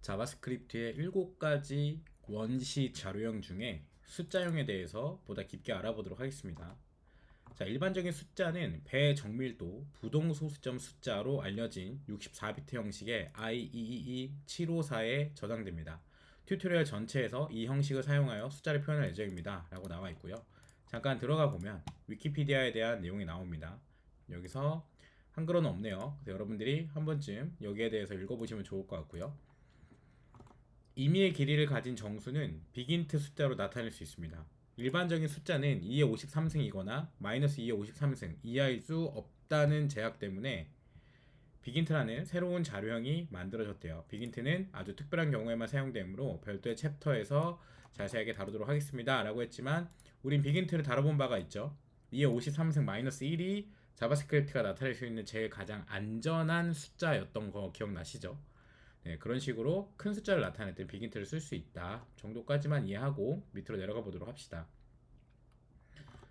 자바스크립트의 7가지 원시 자료형 중에 숫자형에 대해서 보다 깊게 알아보도록 하겠습니다. 자, 일반적인 숫자는 배정밀도 부동소수점 숫자로 알려진 64비트 형식의 IEEE754에 저장됩니다. 튜토리얼 전체에서 이 형식을 사용하여 숫자를 표현할 예정입니다. 라고 나와 있고요. 잠깐 들어가 보면 위키피디아에 대한 내용이 나옵니다. 여기서 한글어는 없네요. 그래서 여러분들이 한 번쯤 여기에 대해서 읽어보시면 좋을 것 같고요. 임의의 길이를 가진 정수는 비긴트 숫자로 나타낼 수 있습니다. 일반적인 숫자는 2의 53승이거나 마이너스 2의 53승 이하일 수 없다는 제약 때문에 비긴트라는 새로운 자료형이 만들어졌대요. 비긴트는 아주 특별한 경우에만 사용되므로 별도의 챕터에서 자세하게 다루도록 하겠습니다. 라고 했지만 우린 비긴트를 다뤄본 바가 있죠. 2의 53승 마이너스 1이 자바스크립트가 나타낼 수 있는 제일 가장 안전한 숫자였던 거 기억나시죠? 네, 그런 식으로 큰 숫자를 나타낼 때 비긴트를 쓸 수 있다 정도까지만 이해하고 밑으로 내려가 보도록 합시다.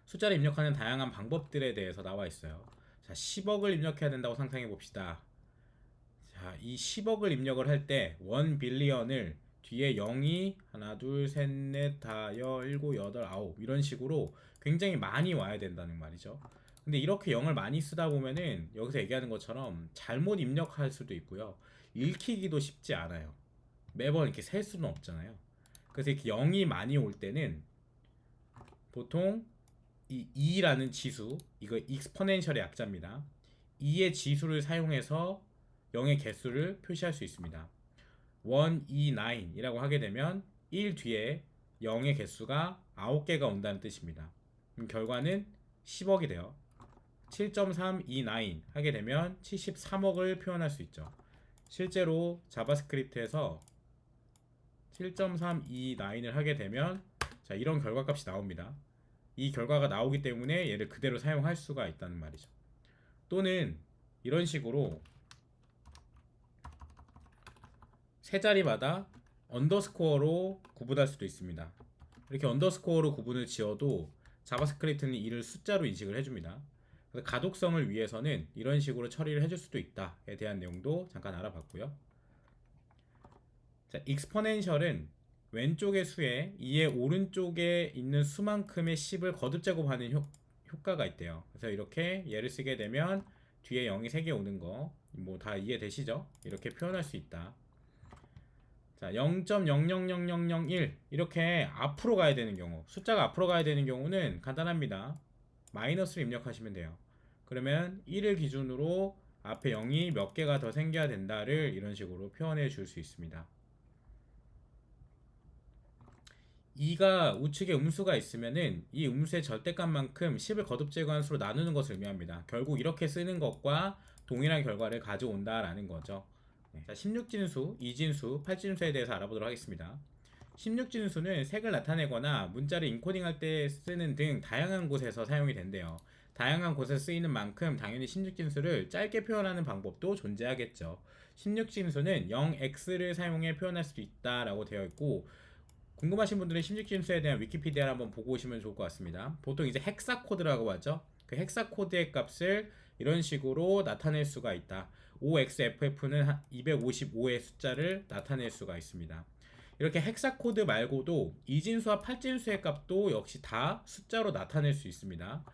숫자를 입력하는 다양한 방법들에 대해서 나와 있어요. 자, 10억을 입력해야 된다고 상상해 봅시다. 자, 이 10억을 입력을 할 때 1빌리언을 뒤에 0이 하나 둘셋넷 다여 일곱 여덟 아홉 이런 식으로 굉장히 많이 와야 된다는 말이죠. 근데 이렇게 0을 많이 쓰다 보면은 여기서 얘기하는 것처럼 잘못 입력할 수도 있고요. 읽히기도 쉽지 않아요. 매번 이렇게 셀 수는 없잖아요. 그래서 이렇게 0이 많이 올 때는 보통 이 2라는 지수, 이거 익스포넨셜의 약자입니다. 2의 지수를 사용해서 0의 개수를 표시할 수 있습니다. 1, 2, 9이라고 하게 되면 1 뒤에 0의 개수가 9개가 온다는 뜻입니다. 그럼 결과는 10억이 돼요. 7.329 하게 되면 73억을 표현할 수 있죠. 실제로 자바스크립트에서 7.329을 하게 되면 자, 이런 결과값이 나옵니다. 이 결과가 나오기 때문에 얘를 그대로 사용할 수가 있다는 말이죠. 또는 이런 식으로 세 자리마다 언더스코어로 구분할 수도 있습니다. 이렇게 언더스코어로 구분을 지어도 자바스크립트는 이를 숫자로 인식을 해줍니다. 그래서 가독성을 위해서는 이런 식으로 처리를 해줄 수도 있다에 대한 내용도 잠깐 알아봤고요. 자, 익스포넨셜은 왼쪽의 수에 2의 오른쪽에 있는 수만큼의 10을 거듭 제곱하는 효과가 있대요. 그래서 이렇게 얘를 쓰게 되면 뒤에 0이 3개 오는 거 뭐 다 이해되시죠? 이렇게 표현할 수 있다. 자, 0.000001 이렇게 앞으로 가야 되는 경우, 숫자가 앞으로 가야 되는 경우는 간단합니다. 마이너스를 입력하시면 돼요. 그러면 1을 기준으로 앞에 0이 몇 개가 더 생겨야 된다를 이런 식으로 표현해 줄 수 있습니다. 2가 우측에 음수가 있으면은 이 음수의 절대값만큼 10을 거듭 제거한 수로 나누는 것을 의미합니다. 결국 이렇게 쓰는 것과 동일한 결과를 가져온다라는 거죠. 네. 자, 16진수, 2진수, 8진수에 대해서 알아보도록 하겠습니다. 16진수는 색을 나타내거나 문자를 인코딩할 때 쓰는 등 다양한 곳에서 사용이 된대요. 다양한 곳에 쓰이는 만큼 당연히 16진수를 짧게 표현하는 방법도 존재하겠죠. 16진수는 0x를 사용해 표현할 수도 있다라고 되어 있고, 궁금하신 분들은 16진수에 대한 위키피디아를 한번 보고 오시면 좋을 것 같습니다. 보통 이제 헥사 코드라고 하죠. 그 헥사 코드의 값을 이런 식으로 나타낼 수가 있다. OXFF는 255의 숫자를 나타낼 수가 있습니다. 이렇게 헥사 코드 말고도 2진수와 8진수의 값도 역시 다 숫자로 나타낼 수 있습니다.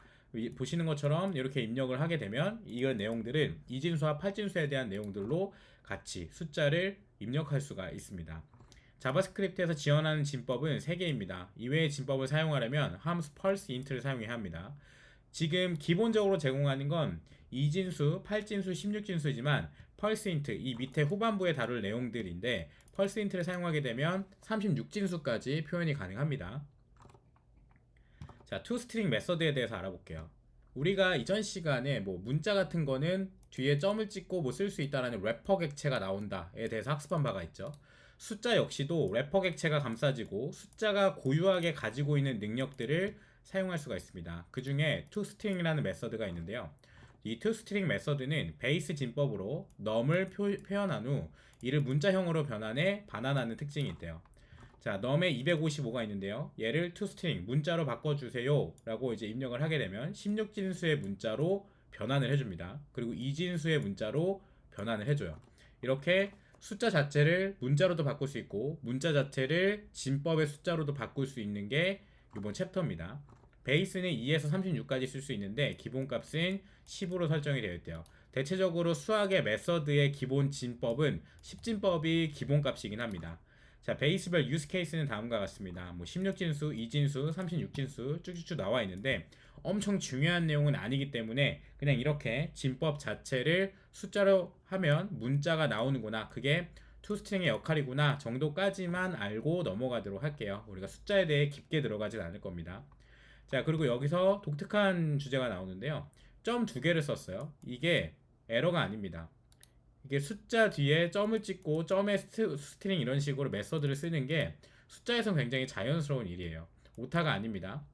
보시는 것처럼 이렇게 입력을 하게 되면 이런 내용들은 2진수와 8진수에 대한 내용들로 같이 숫자를 입력할 수가 있습니다. 자바스크립트에서 지원하는 진법은 3개입니다. 이외의 진법을 사용하려면 함수 pulse int를 사용해야 합니다. 지금 기본적으로 제공하는 건 2진수, 8진수, 16진수지만 pulse int, 이 밑에 후반부에 다룰 내용들인데 pulse int를 사용하게 되면 36진수까지 표현이 가능합니다. 자, toString 메서드에 대해서 알아볼게요. 우리가 이전 시간에 뭐 문자 같은 거는 뒤에 점을 찍고 뭐 쓸 수 있다라는 래퍼 객체가 나온다에 대해서 학습한 바가 있죠. 숫자 역시도 래퍼 객체가 감싸지고 숫자가 고유하게 가지고 있는 능력들을 사용할 수가 있습니다. 그 중에 toString이라는 메서드가 있는데요. 이 toString 메서드는 베이스 진법으로 num을 표현한 후 이를 문자형으로 변환해 반환하는 특징이 있대요. 자, num에 255가 있는데요. 얘를 toString 문자로 바꿔주세요 라고 이제 입력을 하게 되면 16진수의 문자로 변환을 해줍니다. 그리고 2진수의 문자로 변환을 해줘요. 이렇게 숫자 자체를 문자로도 바꿀 수 있고 문자 자체를 진법의 숫자로도 바꿀 수 있는 게 이번 챕터입니다. 베이스는 2에서 36까지 쓸 수 있는데 기본값은 10으로 설정이 되어 있대요. 대체적으로 수학의 메서드의 기본 진법은 10진법이 기본값이긴 합니다. 자, 베이스별 유스 케이스는 다음과 같습니다. 뭐 16진수, 2진수, 36진수 쭉쭉쭉 나와 있는데 엄청 중요한 내용은 아니기 때문에 그냥 이렇게 진법 자체를 숫자로 하면 문자가 나오는구나, 그게 투스트링의 역할이구나 정도까지만 알고 넘어가도록 할게요. 우리가 숫자에 대해 깊게 들어가진 않을 겁니다. 자, 그리고 여기서 독특한 주제가 나오는데요. 점 두 개를 썼어요. 이게 에러가 아닙니다. 이게 숫자 뒤에 점을 찍고 점에 스트링 이런 식으로 메서드를 쓰는 게 숫자에선 굉장히 자연스러운 일이에요. 오타가 아닙니다.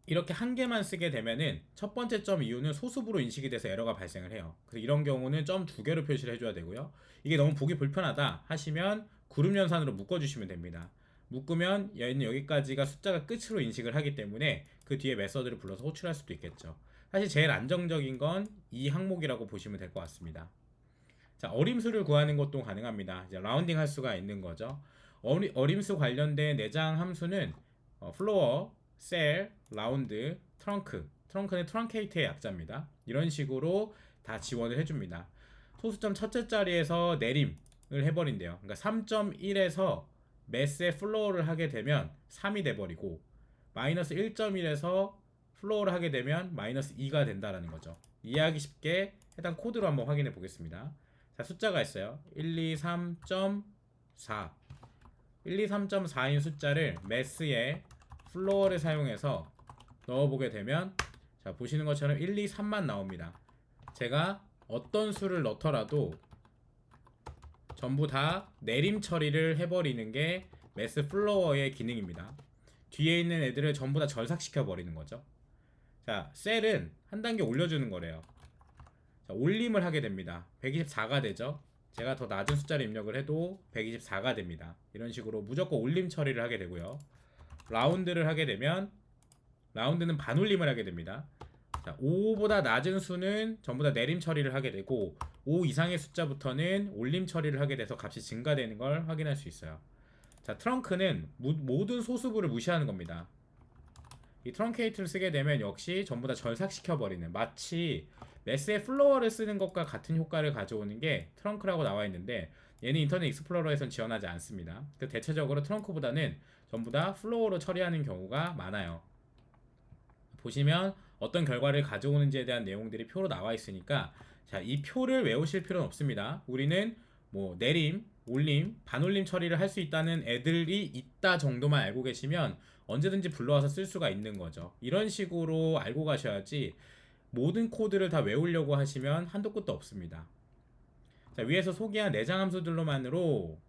이렇게 한 개만 쓰게 되면은 첫 번째 점 이유는 소수부로 인식이 돼서 에러가 발생을 해요. 그래서 이런 경우는 점 두 개로 표시를 해줘야 되고요. 이게 너무 보기 불편하다 하시면 그룹 연산으로 묶어주시면 됩니다. 묶으면 얘는 여기까지가 숫자가 끝으로 인식을 하기 때문에 그 뒤에 메서드를 불러서 호출할 수도 있겠죠. 사실 제일 안정적인 건 이 항목이라고 보시면 될 것 같습니다. 자, 어림수를 구하는 것도 가능합니다. 이제 라운딩 할 수가 있는 거죠. 어림수 관련된 내장 함수는 플로어, 셀, 라운드, 트렁크. 트렁크는 트렁케이트의 약자입니다. 이런 식으로 다 지원을 해줍니다. 소수점 첫째 자리에서 내림을 해버린대요. 그러니까 3.1에서 매스의 플로어를 하게 되면 3이 돼버리고 마이너스 1.1에서 플로어를 하게 되면 마이너스 2가 된다라는 거죠. 이해하기 쉽게 해당 코드로 한번 확인해 보겠습니다. 자, 숫자가 있어요. 123.4 123.4인 숫자를 매스의 플로어를 사용해서 넣어보게 되면 자, 보시는 것처럼 1, 2, 3만 나옵니다. 제가 어떤 수를 넣더라도 전부 다 내림 처리를 해버리는 게 매스 플로어의 기능입니다. 뒤에 있는 애들을 전부 다 절삭시켜 버리는 거죠. 자, 셀은 한 단계 올려주는 거래요. 자, 올림을 하게 됩니다. 124가 되죠. 제가 더 낮은 숫자를 입력을 해도 124가 됩니다. 이런 식으로 무조건 올림 처리를 하게 되고요. 라운드를 하게 되면 라운드는 반올림을 하게 됩니다. 자, 5보다 낮은 수는 전부 다 내림 처리를 하게 되고 5 이상의 숫자부터는 올림 처리를 하게 돼서 값이 증가되는 걸 확인할 수 있어요. 자, 트렁크는 모든 소수부를 무시하는 겁니다. 이 트렁케이트를 쓰게 되면 역시 전부 다 절삭시켜버리는, 마치 매스의 플로어를 쓰는 것과 같은 효과를 가져오는 게 트렁크라고 나와 있는데 얘는 인터넷 익스플로러에선 지원하지 않습니다. 대체적으로 트렁크보다는 전부 다 플로어로 처리하는 경우가 많아요. 보시면 어떤 결과를 가져오는지에 대한 내용들이 표로 나와 있으니까 자, 이 표를 외우실 필요는 없습니다. 우리는 뭐 내림, 올림, 반올림 처리를 할 수 있다는 애들이 있다 정도만 알고 계시면 언제든지 불러와서 쓸 수가 있는 거죠. 이런 식으로 알고 가셔야지 모든 코드를 다 외우려고 하시면 한도 끝도 없습니다. 자, 위에서 소개한 내장 함수들로만으로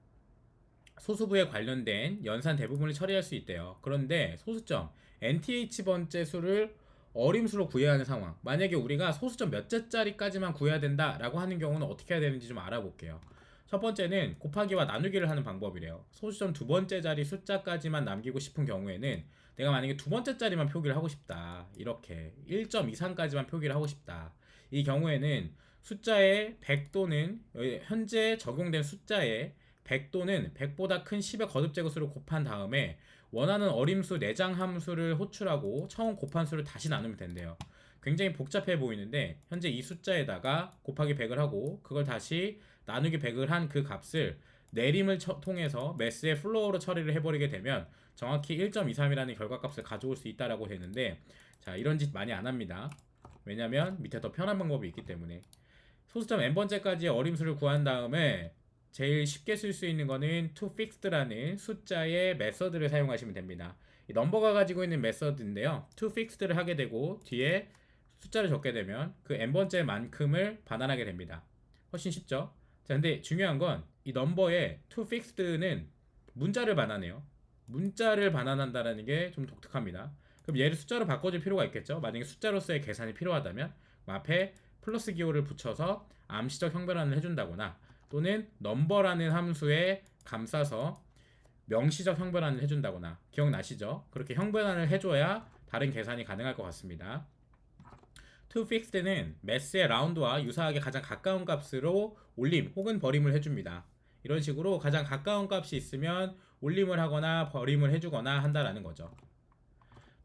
소수부에 관련된 연산 대부분을 처리할 수 있대요. 그런데 소수점 nth 번째 수를 어림수로 구해야 하는 상황, 만약에 우리가 소수점 몇째짜리까지만 구해야 된다라고 하는 경우는 어떻게 해야 되는지 좀 알아볼게요. 첫 번째는 곱하기와 나누기를 하는 방법이래요. 소수점 두 번째 자리 숫자까지만 남기고 싶은 경우에는 내가 만약에 두 번째 자리만 표기를 하고 싶다, 이렇게 1점 이상까지만 표기를 하고 싶다, 이 경우에는 숫자의 100 또는 현재 적용된 숫자의 100 또는 100보다 큰 10의 거듭제곱수를 곱한 다음에 원하는 어림수 내장 함수를 호출하고 처음 곱한 수를 다시 나누면 된대요. 굉장히 복잡해 보이는데 현재 이 숫자에다가 곱하기 100을 하고 그걸 다시 나누기 100을 한 그 값을 내림을 통해서 매스의 플로어로 처리를 해버리게 되면 정확히 1.23이라는 결과값을 가져올 수 있다라고 되는데, 자, 이런 짓 많이 안 합니다. 왜냐면 밑에 더 편한 방법이 있기 때문에. 소수점 n번째까지의 어림수를 구한 다음에 제일 쉽게 쓸 수 있는 거는 toFixed라는 숫자의 메서드를 사용하시면 됩니다. 이 넘버가 가지고 있는 메서드인데요. toFixed를 하게 되고 뒤에 숫자를 적게 되면 그 n번째만큼을 반환하게 됩니다. 훨씬 쉽죠? 자, 근데 중요한 건 이 넘버의 toFixed는 문자를 반환해요. 문자를 반환한다는 게 좀 독특합니다. 그럼 얘를 숫자로 바꿔줄 필요가 있겠죠? 만약에 숫자로서의 계산이 필요하다면 앞에 플러스 기호를 붙여서 암시적 형변환을 해준다거나 또는 넘버라는 함수에 감싸서 명시적 형변환을 해준다거나, 기억나시죠? 그렇게 형변환을 해줘야 다른 계산이 가능할 것 같습니다. toFixed는 매스의 라운드와 유사하게 가장 가까운 값으로 올림 혹은 버림을 해줍니다. 이런 식으로 가장 가까운 값이 있으면 올림을 하거나 버림을 해주거나 한다라는 거죠.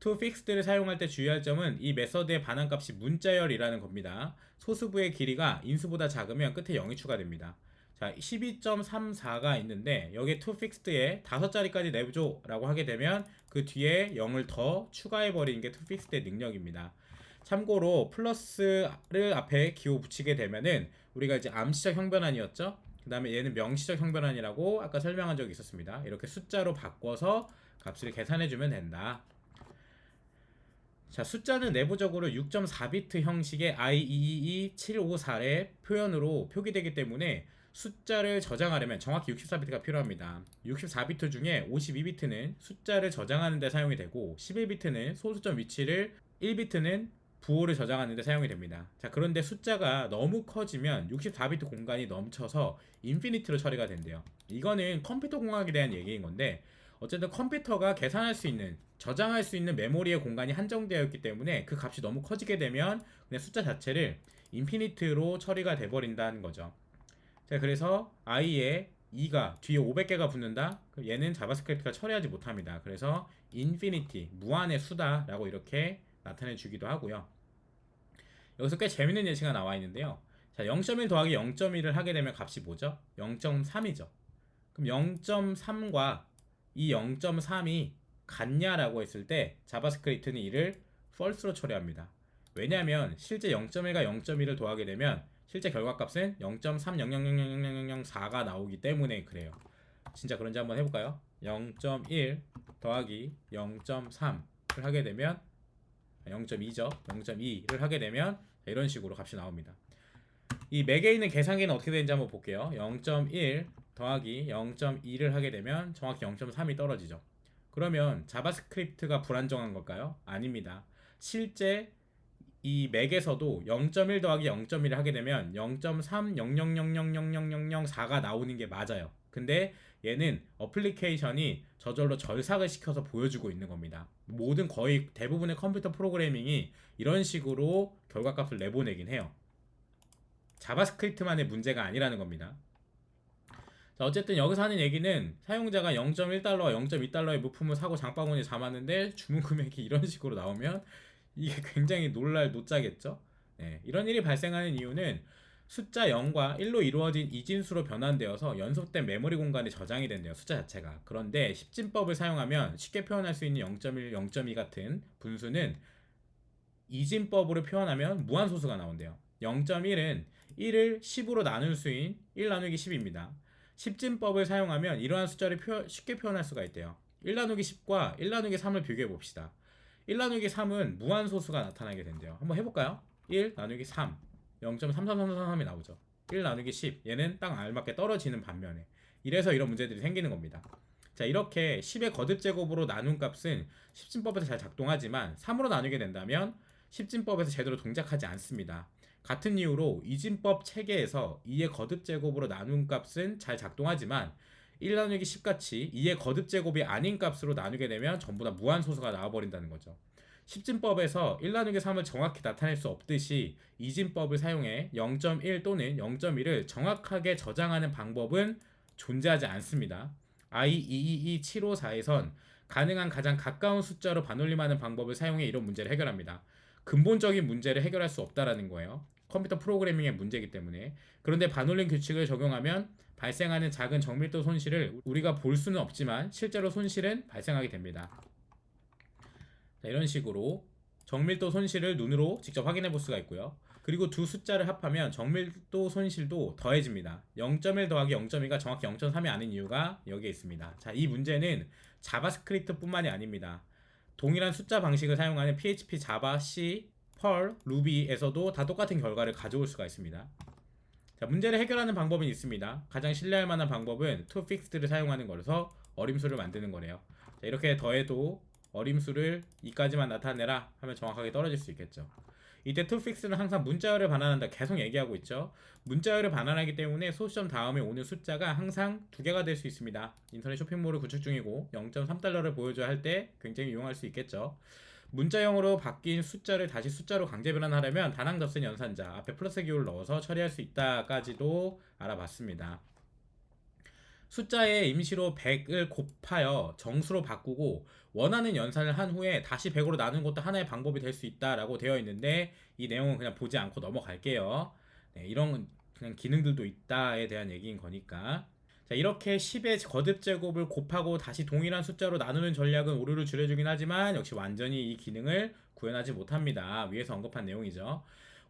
toFixed를 사용할 때 주의할 점은 이 메서드의 반환값이 문자열이라는 겁니다. 소수부의 길이가 인수보다 작으면 끝에 0이 추가됩니다. 자, 12.34가 있는데 여기에 toFixed에 5자리까지 내줘 라고 하게 되면 그 뒤에 0을 더 추가해 버리는 게 toFixed의 능력입니다. 참고로 플러스를 앞에 기호 붙이게 되면은 우리가 이제 암시적 형변환이었죠. 그 다음에 얘는 명시적 형변환이라고 아까 설명한 적이 있었습니다. 이렇게 숫자로 바꿔서 값을 계산해주면 된다. 자, 숫자는 내부적으로 6.4비트 형식의 IEEE754의 표현으로 표기되기 때문에 숫자를 저장하려면 정확히 64비트가 필요합니다. 64비트 중에 52비트는 숫자를 저장하는 데 사용이 되고 11비트는 소수점 위치를 1비트는 부호를 저장하는 데 사용이 됩니다. 자, 그런데 숫자가 너무 커지면 64비트 공간이 넘쳐서 인피니트로 처리가 된대요. 이거는 컴퓨터 공학에 대한 얘기인 건데 어쨌든 컴퓨터가 계산할 수 있는 저장할 수 있는 메모리의 공간이 한정되어 있기 때문에 그 값이 너무 커지게 되면 그냥 숫자 자체를 인피니트로 처리가 돼 버린다는 거죠. 자, 그래서 i에 2가 뒤에 500개가 붙는다. 얘는 자바스크립트가 처리하지 못합니다. 그래서 인피니티 무한의 수다라고 이렇게 나타내 주기도 하고요. 여기서 꽤 재밌는 예시가 나와 있는데요. 자, 0.1 더하기 0.1을 하게 되면 값이 뭐죠? 0.3이죠. 그럼 0.3과 이 0.3이 같냐라고 했을 때 자바스크립트는 이를 false로 처리합니다. 왜냐하면 실제 0.1과 0.1을 더하게 되면 실제 결과값은 0.300000004가 나오기 때문에 그래요. 진짜 그런지 한번 해볼까요? 0.1 더하기 0.3을 하게 되면 0.2죠. 0.2를 하게 되면 이런 식으로 값이 나옵니다. 이 맥에 있는 계산기는 어떻게 되는지 한번 볼게요. 0.1 더하기 0.2를 하게 되면 정확히 0.3이 떨어지죠. 그러면 자바스크립트가 불안정한 걸까요? 아닙니다. 실제 이 맥에서도 0.1 더하기 0.1을 하게 되면 0.300000004가 나오는 게 맞아요. 근데 얘는 어플리케이션이 저절로 절삭을 시켜서 보여주고 있는 겁니다. 모든 거의 대부분의 컴퓨터 프로그래밍이 이런 식으로 결과값을 내보내긴 해요. 자바스크립트만의 문제가 아니라는 겁니다. 자, 어쨌든 여기서 하는 얘기는 사용자가 0.1달러와 0.2달러의 부품을 사고 장바구니에 담았는데 주문 금액이 이런 식으로 나오면 이게 굉장히 놀랄 노짜겠죠. 네, 이런 일이 발생하는 이유는 숫자 0과 1로 이루어진 이진수로 변환되어서 연속된 메모리 공간에 저장이 된대요. 숫자 자체가. 그런데 십진법을 사용하면 쉽게 표현할 수 있는 0.1, 0.2 같은 분수는 이진법으로 표현하면 무한소수가 나온대요. 0.1은 1을 10으로 나눌 수인 1 나누기 10입니다. 십진법을 사용하면 이러한 숫자를 쉽게 표현할 수가 있대요. 1 나누기 10과 1 나누기 3을 비교해 봅시다. 1 나누기 3은 무한소수가 나타나게 된대요. 한번 해볼까요? 1 나누기 3 0.33333이 나오죠. 1 나누기 10 얘는 딱 알맞게 떨어지는 반면에 이래서 이런 문제들이 생기는 겁니다. 자, 이렇게 10의 거듭제곱으로 나눈 값은 십진법에서 잘 작동하지만 3으로 나누게 된다면 십진법에서 제대로 동작하지 않습니다. 같은 이유로 이진법 체계에서 2의 거듭제곱으로 나눈 값은 잘 작동하지만 1 나누기 10같이 2의 거듭제곱이 아닌 값으로 나누게 되면 전부 다 무한소수가 나와버린다는 거죠. 십진법에서 1 나누기 3을 정확히 나타낼 수 없듯이 이진법을 사용해 0.1 또는 0.1을 정확하게 저장하는 방법은 존재하지 않습니다. IEEE754에선 가능한 가장 가까운 숫자로 반올림하는 방법을 사용해 이런 문제를 해결합니다. 근본적인 문제를 해결할 수 없다라는 거예요. 컴퓨터 프로그래밍의 문제이기 때문에. 그런데 반올림 규칙을 적용하면 발생하는 작은 정밀도 손실을 우리가 볼 수는 없지만 실제로 손실은 발생하게 됩니다. 자, 이런 식으로 정밀도 손실을 눈으로 직접 확인해 볼 수가 있고요. 그리고 두 숫자를 합하면 정밀도 손실도 더해집니다. 0.1 더하기 0.2가 정확히 0.3이 아닌 이유가 여기에 있습니다. 자, 이 문제는 자바스크립트 뿐만이 아닙니다. 동일한 숫자 방식을 사용하는 PHP, 자바, C, 펄, 루비에서도 다 똑같은 결과를 가져올 수가 있습니다. 자, 문제를 해결하는 방법은 있습니다. 가장 신뢰할 만한 방법은 toFixed를 사용하는 거라서 어림수를 만드는 거래요. 자, 이렇게 더해도 어림수를 2까지만 나타내라 하면 정확하게 떨어질 수 있겠죠. 이때 toFixed는 항상 문자열을 반환한다 계속 얘기하고 있죠. 문자열을 반환하기 때문에 소수점 다음에 오는 숫자가 항상 2개가 될 수 있습니다. 인터넷 쇼핑몰을 구축 중이고 0.3달러를 보여줘야 할 때 굉장히 이용할 수 있겠죠. 문자형으로 바뀐 숫자를 다시 숫자로 강제 변환하려면 다낭 덧셈 연산자 앞에 플러스 기호를 넣어서 처리할 수 있다까지도 알아봤습니다. 숫자에 임시로 100을 곱하여 정수로 바꾸고 원하는 연산을 한 후에 다시 100으로 나누는 것도 하나의 방법이 될 수 있다라고 되어 있는데 이 내용은 그냥 보지 않고 넘어갈게요. 네, 이런 그냥 기능들도 있다에 대한 얘기인 거니까. 자, 이렇게 10의 거듭 제곱을 곱하고 다시 동일한 숫자로 나누는 전략은 오류를 줄여주긴 하지만 역시 완전히 이 기능을 구현하지 못합니다. 위에서 언급한 내용이죠.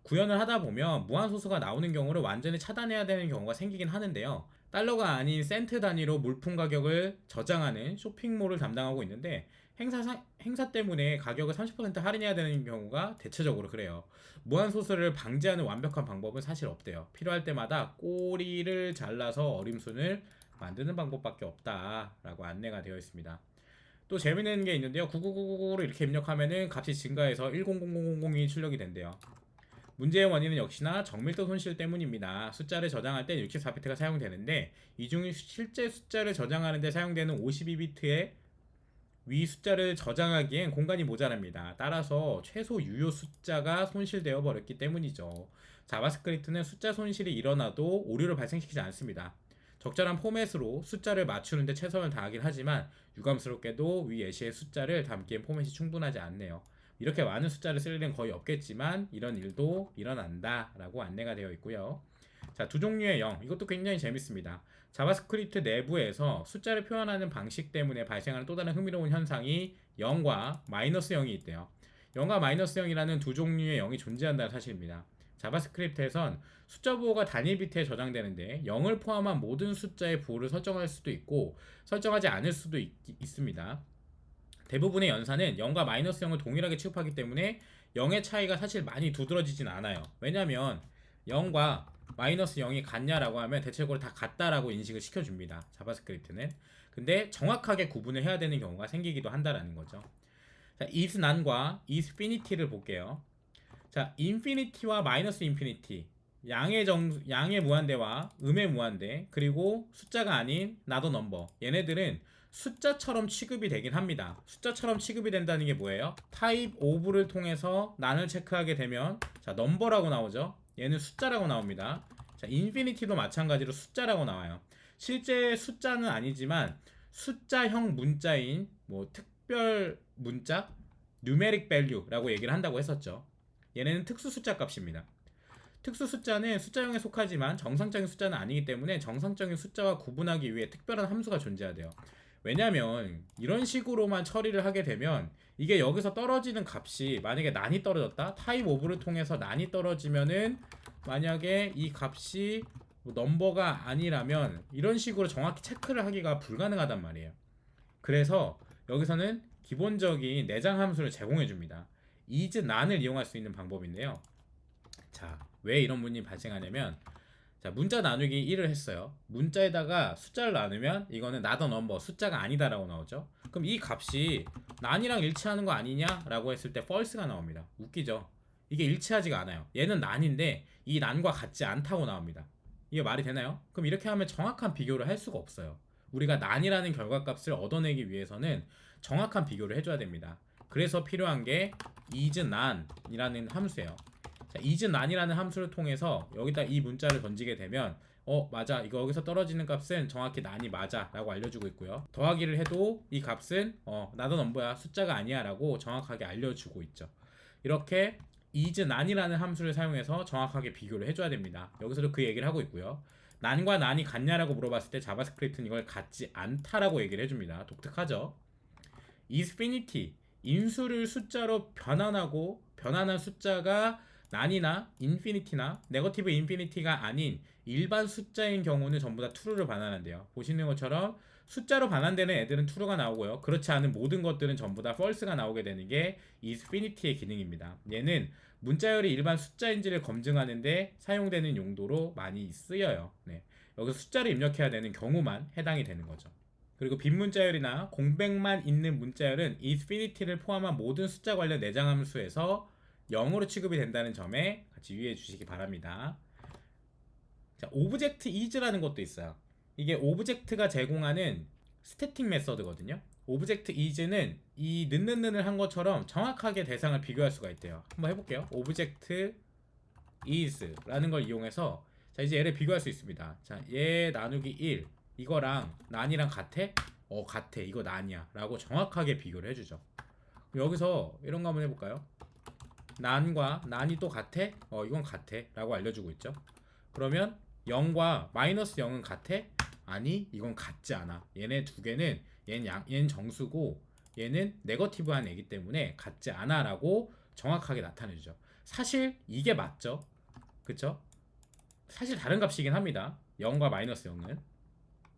구현을 하다 보면 무한소수가 나오는 경우를 완전히 차단해야 되는 경우가 생기긴 하는데요. 달러가 아닌 센트 단위로 물품 가격을 저장하는 쇼핑몰을 담당하고 있는데 행사 때문에 가격을 30% 할인해야 되는 경우가 대체적으로 그래요. 무한소수를 방지하는 완벽한 방법은 사실 없대요. 필요할 때마다 꼬리를 잘라서 어림순을 만드는 방법밖에 없다라고 안내가 되어 있습니다. 또 재밌는 게 있는데요. 99999로 이렇게 입력하면은 값이 증가해서 100000이 출력이 된대요. 문제의 원인은 역시나 정밀도 손실 때문입니다. 숫자를 저장할 때 64비트가 사용되는데 이 중 실제 숫자를 저장하는 데 사용되는 52비트의 위 숫자를 저장하기엔 공간이 모자랍니다. 따라서 최소 유효 숫자가 손실되어 버렸기 때문이죠. 자바스크립트는 숫자 손실이 일어나도 오류를 발생시키지 않습니다. 적절한 포맷으로 숫자를 맞추는데 최선을 다하긴 하지만 유감스럽게도 위 예시의 숫자를 담기엔 포맷이 충분하지 않네요. 이렇게 많은 숫자를 쓸 일은 거의 없겠지만 이런 일도 일어난다 라고 안내가 되어 있고요. 자, 두 종류의 0, 이것도 굉장히 재밌습니다. 자바스크립트 내부에서 숫자를 표현하는 방식 때문에 발생하는 또 다른 흥미로운 현상이 0과 마이너스 0이 있대요. 0과 마이너스 0이라는 두 종류의 0이 존재한다는 사실입니다. 자바스크립트에선 숫자 부호가 단일 비트에 저장되는데 0을 포함한 모든 숫자의 부호를 설정할 수도 있고 설정하지 않을 수도 있습니다. 대부분의 연산은 0과 마이너스 0을 동일하게 취급하기 때문에 0의 차이가 사실 많이 두드러지진 않아요. 왜냐하면 0과 마이너스 0이 같냐라고 하면 대체적으로 다 같다라고 인식을 시켜줍니다. 자바스크립트는. 근데 정확하게 구분을 해야 되는 경우가 생기기도 한다라는 거죠. 자, is none과 is finity를 볼게요. 자, 인피니티와 마이너스 인피니티, 양의 무한대와 음의 무한대, 그리고 숫자가 아닌 not a number, 얘네들은 숫자처럼 취급이 되긴 합니다. 숫자처럼 취급이 된다는 게 뭐예요? 타입 of를 통해서 난을 체크하게 되면 자, number라고 나오죠. 얘는 숫자라고 나옵니다. 자, 인피니티도 마찬가지로 숫자라고 나와요. 실제 숫자는 아니지만 숫자형 문자인 뭐 특별 문자, numeric value라고 얘기를 한다고 했었죠. 얘네는 특수 숫자 값입니다. 특수 숫자는 숫자형에 속하지만 정상적인 숫자는 아니기 때문에 정상적인 숫자와 구분하기 위해 특별한 함수가 존재하대요. 왜냐면 이런 식으로만 처리를 하게 되면 이게 여기서 떨어지는 값이 만약에 난이 떨어졌다, 타입 오브를 통해서 난이 떨어지면은 만약에 이 값이 넘버가 아니라면 이런 식으로 정확히 체크를 하기가 불가능하단 말이에요. 그래서 여기서는 기본적인 내장 함수를 제공해 줍니다. is none을 이용할 수 있는 방법인데요. 자, 왜 이런 문이 발생하냐면 자, 문자 나누기 1을 했어요. 문자에다가 숫자를 나누면 이거는 not a number, 숫자가 아니다라고 나오죠. 그럼 이 값이 난이랑 일치하는 거 아니냐라고 했을 때 false가 나옵니다. 웃기죠? 이게 일치하지가 않아요. 얘는 난인데 이 난과 같지 않다고 나옵니다. 이게 말이 되나요? 그럼 이렇게 하면 정확한 비교를 할 수가 없어요. 우리가 난이라는 결과값을 얻어내기 위해서는 정확한 비교를 해줘야 됩니다. 그래서 필요한 게 is none이라는 함수예요. 자, is none이라는 함수를 통해서 여기다 이 문자를 던지게 되면 맞아, 이거 여기서 떨어지는 값은 정확히 none이 맞아 라고 알려주고 있고요. 더하기를 해도 이 값은 not a number야, 숫자가 아니야 라고 정확하게 알려주고 있죠. 이렇게 is none이라는 함수를 사용해서 정확하게 비교를 해줘야 됩니다. 여기서도 그 얘기를 하고 있고요. none과 none이 같냐라고 물어봤을 때 자바스크립트는 이걸 같지 않다라고 얘기를 해줍니다. 독특하죠? is finity, 인수를 숫자로 변환하고 변환한 숫자가 난이나 인피니티나 네거티브 인피니티가 아닌 일반 숫자인 경우는 전부 다 true를 반환한대요. 보시는 것처럼 숫자로 반환되는 애들은 true가 나오고요. 그렇지 않은 모든 것들은 전부 다 false가 나오게 되는 게 is finity의 기능입니다. 얘는 문자열이 일반 숫자인지를 검증하는데 사용되는 용도로 많이 쓰여요. 네. 여기서 숫자를 입력해야 되는 경우만 해당이 되는 거죠. 그리고 빈 문자열이나 공백만 있는 문자열은 is finity를 포함한 모든 숫자 관련 내장 함수에서 0으로 취급이 된다는 점에 같이 유의해 주시기 바랍니다. 자, 오브젝트 is라는 것도 있어요. 이게 오브젝트가 제공하는 스태틱 메서드거든요. 오브젝트 is는 이 는는는을 한 것처럼 정확하게 대상을 비교할 수가 있대요. 한번 해볼게요. 오브젝트 is라는 걸 이용해서 자, 이제 얘를 비교할 수 있습니다. 자, 얘 나누기 1 이거랑 난이랑 같아? 같아. 이거 난이야 라고 정확하게 비교를 해주죠. 여기서 이런 거 한번 해볼까요? 난과 난이 또 같아? 이건 같아 라고 알려주고 있죠. 그러면 0과 마이너스 0은 같아? 아니, 이건 같지 않아. 얘네 두 개는 얘는 정수고 얘는 네거티브한 애기 때문에 같지 않아 라고 정확하게 나타내주죠. 사실 이게 맞죠. 그쵸? 사실 다른 값이긴 합니다. 0과 마이너스 0은.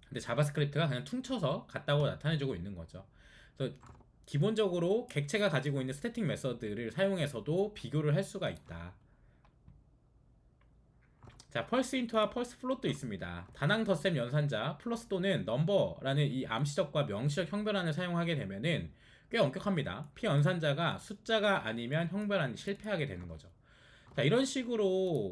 근데 자바스크립트가 그냥 퉁쳐서 같다고 나타내주고 있는 거죠. 그래서 기본적으로 객체가 가지고 있는 스태틱 메서드를 사용해서도 비교를 할 수가 있다. 자, 펄스 인트와 펄스 플롯도 있습니다. 다낭 덧셈 연산자 플러스 또는 넘버라는 이 암시적과 명시적 형변환을 사용하게 되면은 꽤 엄격합니다. 피 연산자가 숫자가 아니면 형변환이 실패하게 되는 거죠. 자, 이런 식으로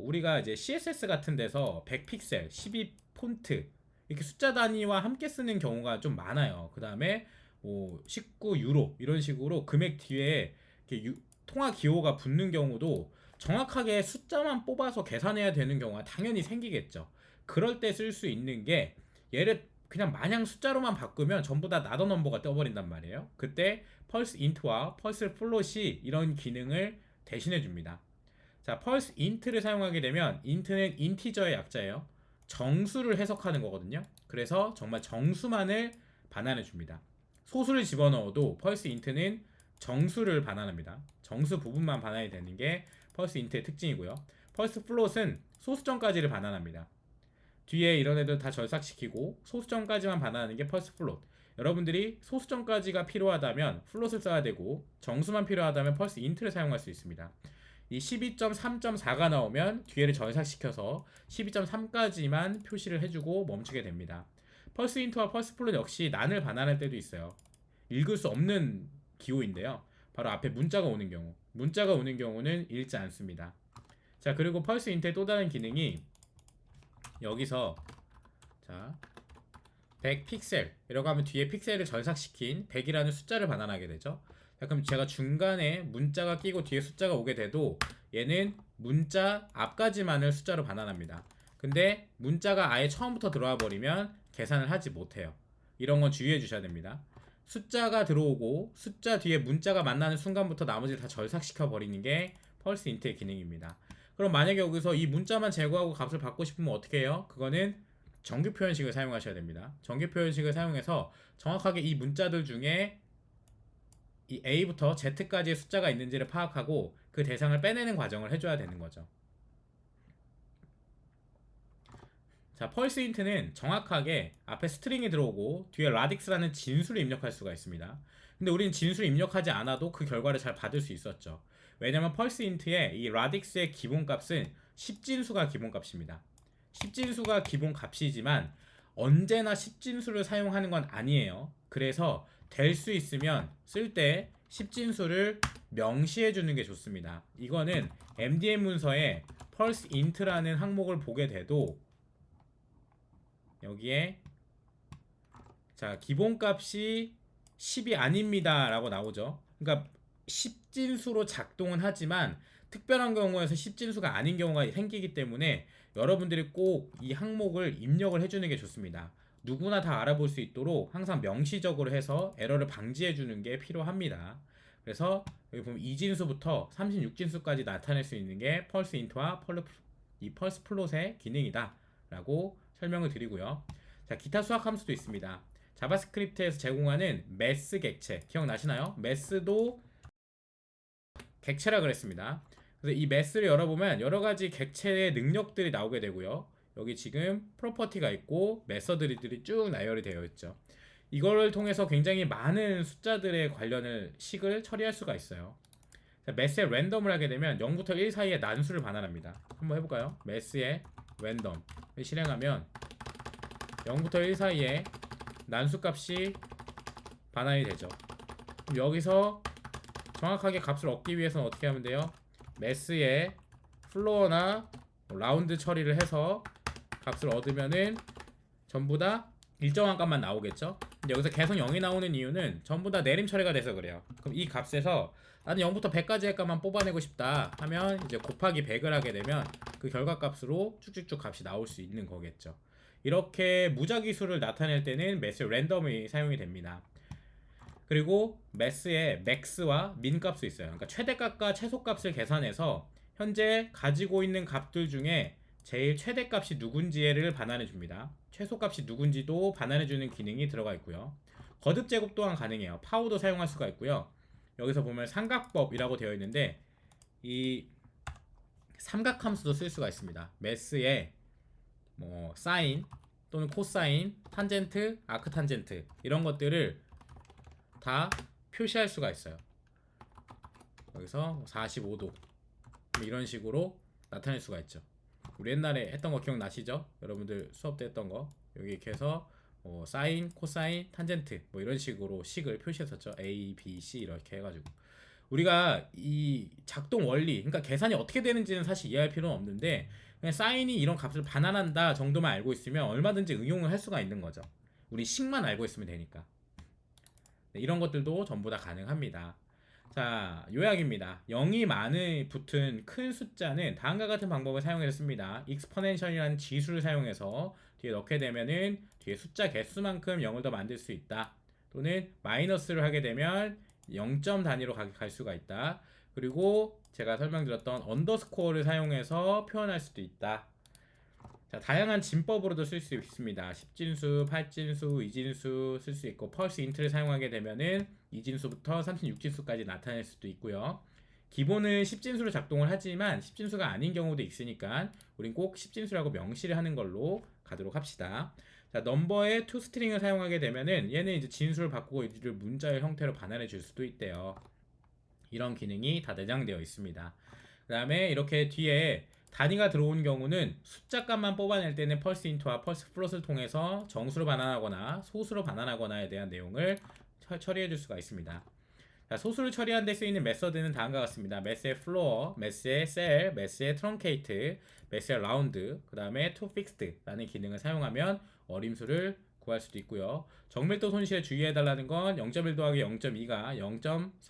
우리가 이제 CSS 같은 데서 100픽셀, 12 폰트 이렇게 숫자 단위와 함께 쓰는 경우가 좀 많아요. 그 다음에 뭐 19유로 이런 식으로 금액 뒤에 이렇게 통화 기호가 붙는 경우도 정확하게 숫자만 뽑아서 계산해야 되는 경우가 당연히 생기겠죠. 그럴 때 쓸 수 있는 게 얘를 그냥 마냥 숫자로만 바꾸면 전부 다 나더 넘버가 떠버린단 말이에요. 그때 펄스 인트와 펄스 플롯이 이런 기능을 대신해 줍니다. 자, 펄스 인트를 사용하게 되면 인트는 인티저의 약자예요. 정수를 해석하는 거거든요. 그래서 정말 정수만을 반환해 줍니다. 소수를 집어넣어도 펄스 인트는 정수를 반환합니다. 정수 부분만 반환이 되는 게 펄스 인트의 특징이고요. 펄스 플롯은 소수점까지를 반환합니다. 뒤에 이런 애들 다 절삭시키고 소수점까지만 반환하는 게 펄스 플롯. 여러분들이 소수점까지가 필요하다면 플롯을 써야 되고 정수만 필요하다면 펄스 인트를 사용할 수 있습니다. 이 12.3.4가 나오면 뒤에를 절삭시켜서 12.3까지만 표시를 해주고 멈추게 됩니다. 펄스 인트와 펄스 플롯 역시 난을 반환할 때도 있어요. 읽을 수 없는 기호인데요. 바로 앞에 문자가 오는 경우. 문자가 오는 경우는 읽지 않습니다. 자, 그리고 펄스 인트의 또 다른 기능이 여기서 자 100픽셀 이라고 하면 뒤에 픽셀을 절삭시킨 100이라는 숫자를 반환하게 되죠. 자, 그럼 제가 중간에 문자가 끼고 뒤에 숫자가 오게 돼도 얘는 문자 앞까지만을 숫자로 반환합니다. 근데 문자가 아예 처음부터 들어와 버리면 계산을 하지 못해요. 이런 건 주의해 주셔야 됩니다. 숫자가 들어오고 숫자 뒤에 문자가 만나는 순간부터 나머지를 다 절삭시켜 버리는 게 펄스 인트의 기능입니다. 그럼 만약에 여기서 이 문자만 제거하고 값을 받고 싶으면 어떻게 해요? 그거는 정규 표현식을 사용하셔야 됩니다. 정규 표현식을 사용해서 정확하게 이 문자들 중에 이 A부터 Z까지의 숫자가 있는지를 파악하고 그 대상을 빼내는 과정을 해줘야 되는 거죠. 자, 펄스 인트는 정확하게 앞에 스트링이 들어오고 뒤에 라딕스라는 진수를 입력할 수가 있습니다. 근데 우리는 진수를 입력하지 않아도 그 결과를 잘 받을 수 있었죠. 왜냐면 펄스 인트의 이 라딕스의 기본값은 10진수가 기본값입니다. 10진수가 기본값이지만 언제나 10진수를 사용하는 건 아니에요. 그래서 될 수 있으면 쓸 때 10진수를 명시해 주는 게 좋습니다. 이거는 MDM 문서에 펄스 인트라는 항목을 보게 돼도 여기에 자 기본값이 10이 아닙니다 라고 나오죠. 그러니까 10진수로 작동은 하지만 특별한 경우에서 10진수가 아닌 경우가 생기기 때문에 여러분들이 꼭 이 항목을 입력을 해주는 게 좋습니다. 누구나 다 알아볼 수 있도록 항상 명시적으로 해서 에러를 방지해 주는 게 필요합니다. 그래서 여기 보면 2진수부터 36진수까지 나타낼 수 있는 게 펄스 인트와 이 펄스 플롯의 기능이다 라고 설명을 드리고요. 자, 기타 수학 함수도 있습니다. 자바스크립트에서 제공하는 매스 객체 기억나시나요? 매스도 객체라 그랬습니다. 그래서 이 매스를 열어보면 여러가지 객체의 능력들이 나오게 되고요. 여기 지금 프로퍼티가 있고 메서드들이 쭉 나열이 되어 있죠. 이거를 통해서 굉장히 많은 숫자들의 관련을 식을 처리할 수가 있어요. 매스의 랜덤을 하게 되면 0부터 1 사이의 난수를 반환합니다. 한번 해볼까요? 매스의 랜덤 실행하면 0부터 1 사이에 난수값이 반환이 되죠. 그럼 여기서 정확하게 값을 얻기 위해서는 어떻게 하면 돼요? 매스의 플로어나 라운드 처리를 해서 값을 얻으면은 전부 다 일정한 값만 나오겠죠. 근데 여기서 계속 0이 나오는 이유는 전부 다 내림 처리가 돼서 그래요. 그럼 이 값에서 나는 0부터 100까지의 값만 뽑아내고 싶다 하면 이제 곱하기 100을 하게 되면 그 결과값으로 쭉쭉쭉 값이 나올 수 있는 거겠죠. 이렇게 무작위수를 나타낼 때는 매스 랜덤이 사용이 됩니다. 그리고 매스에 맥스와 민 값도 있어요. 그러니까 최대값과 최소값을 계산해서 현재 가지고 있는 값들 중에 제일 최대값이 누군지를 반환해 줍니다. 최소값이 누군지도 반환해 주는 기능이 들어가 있고요. 거듭 제곱 또한 가능해요. 파워도 사용할 수가 있고요. 여기서 보면 삼각법이라고 되어 있는데 이 삼각함수도 쓸 수가 있습니다. 매스에 뭐 사인 또는 코사인, 탄젠트, 아크탄젠트 이런 것들을 다 표시할 수가 있어요. 여기서 45도 이런 식으로 나타낼 수가 있죠. 우리 옛날에 했던 거 기억나시죠? 여러분들 수업 때 했던 거 여기 이렇게 해서 사인, 코사인, 탄젠트 뭐 이런 식으로 식을 표시했었죠. A, B, C 이렇게 해가지고 우리가 이 작동 원리, 그러니까 계산이 어떻게 되는지는 사실 이해할 필요는 없는데 그냥 사인이 이런 값을 반환한다 정도만 알고 있으면 얼마든지 응용을 할 수가 있는 거죠. 우리 식만 알고 있으면 되니까. 네, 이런 것들도 전부 다 가능합니다. 자, 요약입니다. 0이 많이 붙은 큰 숫자는 다음과 같은 방법을 사용해서 씁니다. exponential이라는 지수를 사용해서 뒤에 넣게 되면은 뒤에 숫자 개수만큼 0을 더 만들 수 있다. 또는 마이너스를 하게 되면 0점 단위로 갈 수가 있다. 그리고 제가 설명드렸던 언더스코어를 사용해서 표현할 수도 있다. 자, 다양한 진법으로도 쓸 수 있습니다. 10진수, 8진수, 2진수 쓸 수 있고 펄스 인트를 사용하게 되면은 2진수부터 36진수까지 나타낼 수도 있고요. 기본은 10진수로 작동을 하지만 10진수가 아닌 경우도 있으니까 우린 꼭 10진수라고 명시를 하는 걸로 가도록 합시다. 자, 넘버의 toString을 사용하게 되면은 얘는 이제 진수를 바꾸고 이를 문자의 형태로 반환해 줄 수도 있대요. 이런 기능이 다 내장되어 있습니다. 그 다음에 이렇게 뒤에 단위가 들어온 경우는 숫자 값만 뽑아낼 때는 펄스 인트와 펄스 플롯을 통해서 정수로 반환하거나 소수로 반환하거나에 대한 내용을 처리해 줄 수가 있습니다. 자, 소수를 처리하는 데 쓰이는 메서드는 다음과 같습니다. 매스의 플로어, 매스의 셀, 매스의 트렁케이트, 매스의 라운드, 그 다음에 to fixed라는 기능을 사용하면 어림수를 구할 수도 있고요. 정밀도 손실에 주의해달라는 건 0.1 더하기 0.2가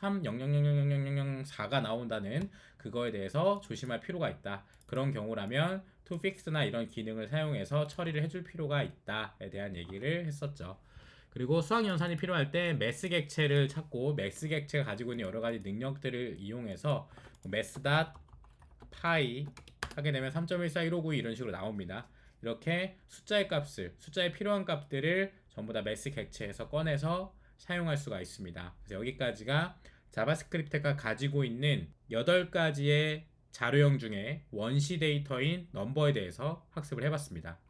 0.300000004가 나온다는 그거에 대해서 조심할 필요가 있다. 그런 경우라면 to fix나 이런 기능을 사용해서 처리를 해줄 필요가 있다에 대한 얘기를 했었죠. 그리고 수학 연산이 필요할 때 매스 객체를 찾고 매스 객체가 가지고 있는 여러 가지 능력들을 이용해서 매스.파이 하게 되면 3.141592 이런 식으로 나옵니다. 이렇게 숫자의 값을, 숫자에 필요한 값들을 전부 다 매스 객체에서 꺼내서 사용할 수가 있습니다. 그래서 여기까지가 자바스크립트가 가지고 있는 8가지의 자료형 중에 원시 데이터인 넘버에 대해서 학습을 해봤습니다.